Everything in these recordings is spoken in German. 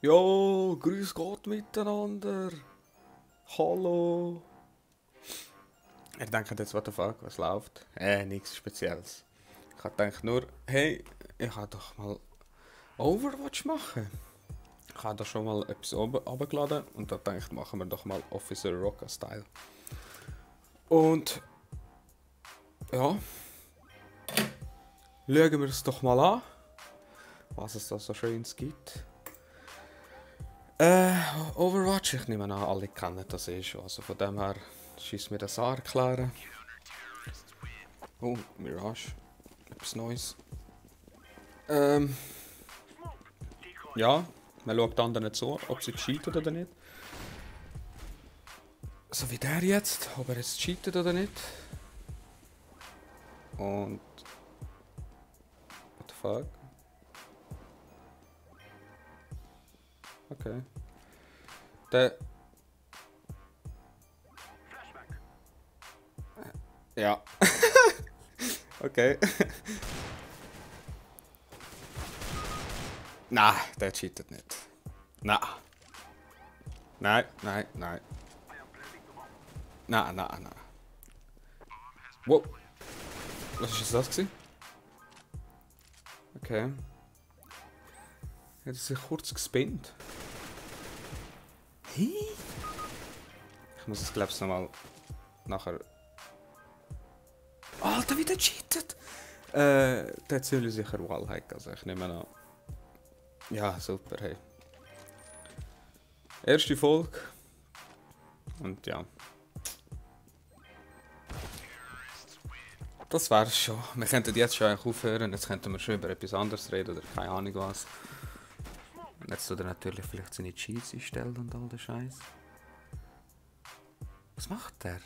Jo, grüß Gott miteinander. Hallo. Ihr denkt jetzt, what the fuck, was läuft? Nichts Spezielles. Ich hab gedacht nur, hey, ich kann doch mal Overwatch machen. Ich habe da schon mal etwas runtergeladen und da denkt, machen wir doch mal Officer Rocker Style. Und ja, schauen wir es doch mal an, was es da so Schönes gibt. Overwatch, ich nehme an, alle kennen das eh schon. Also von dem her schießt mir das an erklären. Oh, Mirage. Etwas Neues. Ja, man schaut anderen nicht so, ob sie cheaten oder nicht. So wie der jetzt, ob er jetzt cheatet oder nicht. Und... What the fuck? Okay. Der... Ja. Okay. Nein, der cheatet nicht. Nein. Nein, nein, nein. Nein, nein, nein. Wow. Was ist das gewesen? Okay. Hat er sich kurz gespinnt? Hä? Ich muss es, glaube ich, nochmal nachher... Alter, wie der cheatet! Der soll sicher Wallhack, also ich nehme an. Ja, super, hey. Erste Folge. Und ja. Das wär's schon. Wir könnten jetzt schon eigentlich aufhören, jetzt könnten wir schon über etwas anderes reden oder keine Ahnung was. Und jetzt tut er natürlich vielleicht seine Cheats einstellen und all den Scheiß. Was macht der?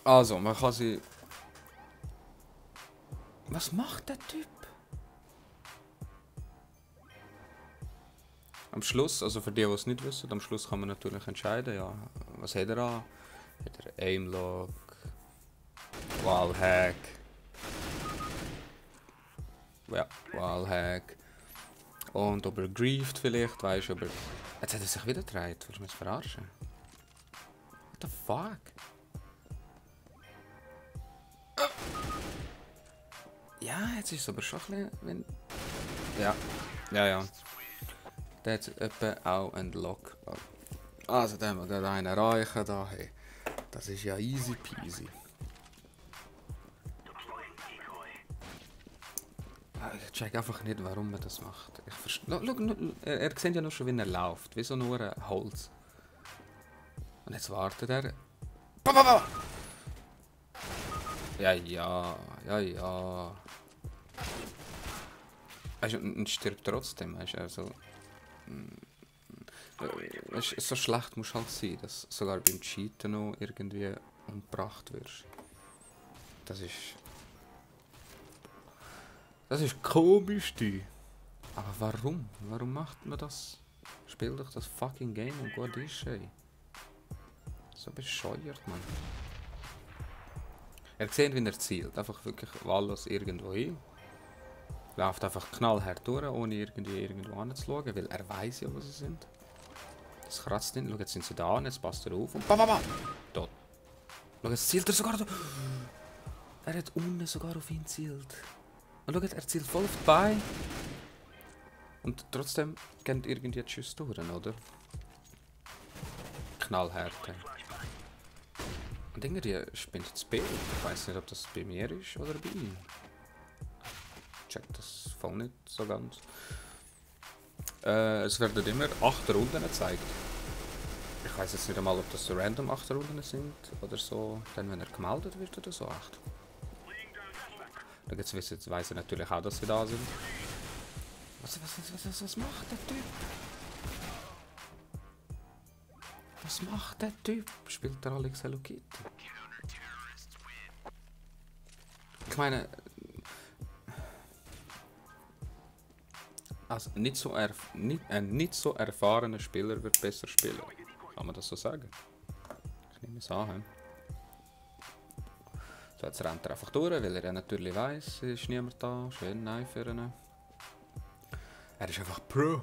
Also, man kann sie... Was macht der Typ? Am Schluss, also für die, die es nicht wissen, am Schluss kann man natürlich entscheiden, ja, was hat er an? Hat er Aimlock, Wallhack, ja, Wallhack. Und ob er grieft vielleicht, weißt du, ob er... Jetzt hat er sich wieder gedreht, willst du mich verarschen? What the fuck? Ja, jetzt ist es aber schon ein bisschen... Ja, ja. Der hat etwa auch einen Lock. Also, da haben wir gerade einen erreichen. Da. Hey. Das ist ja easy peasy. Ich check einfach nicht, warum man das macht. Er sieht ja nur schon, wie er läuft. Wie so nur ein Holz. Und jetzt wartet er. Ja. Und stirbt trotzdem. Also, so schlecht muss halt sein, dass sogar beim Cheaten noch irgendwie umgebracht wirst. Das ist komisch, du. Aber warum? Warum macht man das? Spiel doch das fucking Game und gut ist, ey. So bescheuert, man. Er sieht, wie er zielt. Einfach wirklich wahllos irgendwo hin. Läuft einfach knallhart durch, ohne irgendwo anzuschauen, weil er weiß ja, wo sie sind. Das kratzt nicht. Schau, jetzt sind sie da und jetzt passt er auf und bam! Tot. Schau, jetzt zielt er sogar da. Er hat unten sogar auf ihn zielt. Und schau, er zielt voll auf die Beine. Und trotzdem gehen irgendwie die Schüsse durch, oder? Knallhart. Und irgendwie spinnt das Bild. Ich weiß nicht, ob das bei mir ist oder bei ihm. Check das voll nicht so ganz. Es werden immer 8 Runden gezeigt. Ich weiß jetzt nicht einmal, ob das so random 8 Runden sind oder so, dann wenn er gemeldet wird oder so 8. Jetzt weiss er natürlich auch, dass sie da sind. Was macht der Typ? Was macht der Typ? Spielt der Alex Hello Kitty? Ich meine... Also ein nicht so erfahrener Spieler wird besser spielen. Kann man das so sagen? Ich nehme es an. So, jetzt rennt er einfach durch, weil er ja natürlich weiss, es ist niemand da. Schön, nein für ihn. Er ist einfach Pro.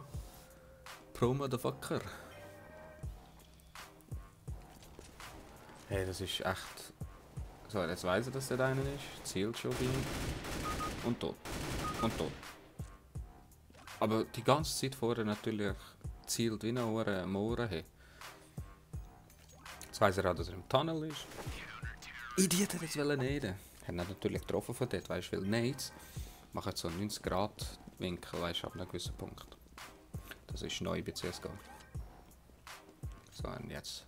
Pro-Motherfucker. Hey, das ist echt... So, jetzt weiss er, dass der einer ist. Zielt schon bei ihm. Und tot. Und tot. Aber die ganze Zeit vorher natürlich zielt wie eine Ohren Mohren. Hey. Jetzt weiss er auch, dass er im Tunnel ist. Idiot, er jetzt wollen nehmen. Er hat ihn natürlich getroffen von dort, weißt du, weil Nades machen so einen 90 Grad Winkel, weißt du, ab einem gewissen Punkt. Das ist neu bei CSGO. So, und jetzt.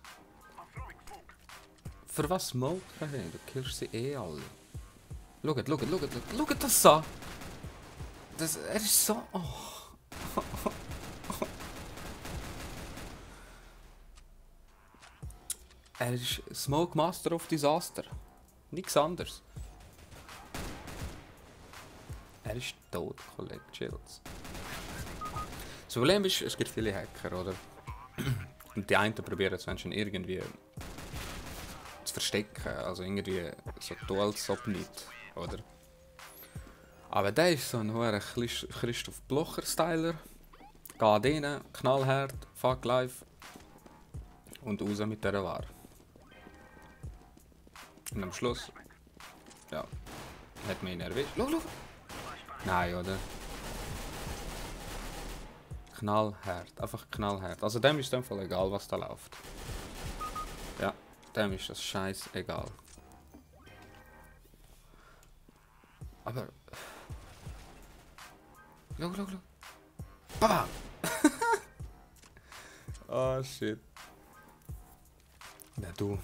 Für was smoke er? Du killst sie eh alle. Schaut das an! Er ist so... Oh. Er ist Smoke Master of Disaster. Nichts anderes. Er ist tot, Kollege. Chills. Das Problem ist, es gibt viele Hacker, oder? Und die einen probieren es Menschen irgendwie zu verstecken. Also irgendwie so tun, als ob nicht, oder? Aber der ist so ein hoher Christoph Blocher-Styler. Geht rein, knallhart, fuck life. Und raus mit dieser Ware. Und am Schluss... Ja. Hat man ihn erwischt. Schau! Nein, oder? Knallhart. Einfach knallhart. Also dem ist in dem Fall egal, was da läuft. Ja, dem ist das scheiß egal. Aber... Schau! Bam! Oh shit. Ja, du.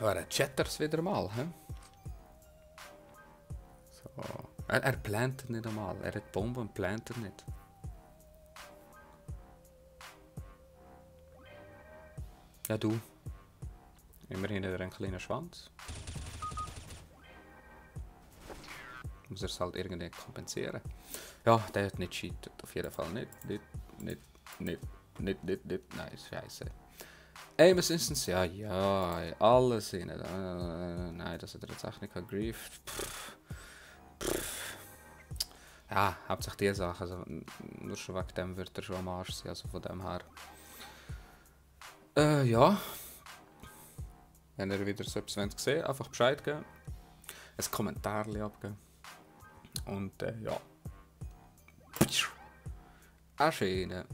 Er chattert wieder mal, hä? So. Er plantet nicht einmal. Er hat Bomben und plantet nicht. Ja, du. Immerhin hat er einen kleinen Schwanz. Muss er es halt irgendwie kompensieren. Ja, der hat nicht cheatet. Auf jeden Fall nicht. Nicht. Nein, scheiße. Aim Assistance, ja, alles in. Nein, das hat er jetzt echt nicht gegrieft. Ja, hauptsächlich die Sache. Also, nur schon wegen dem wird er schon am Arsch sein. Also von dem her. Ja. Wenn ihr wieder so etwas gesehen einfach Bescheid geben. Ein Kommentar abgeben. Und ja. Schöne.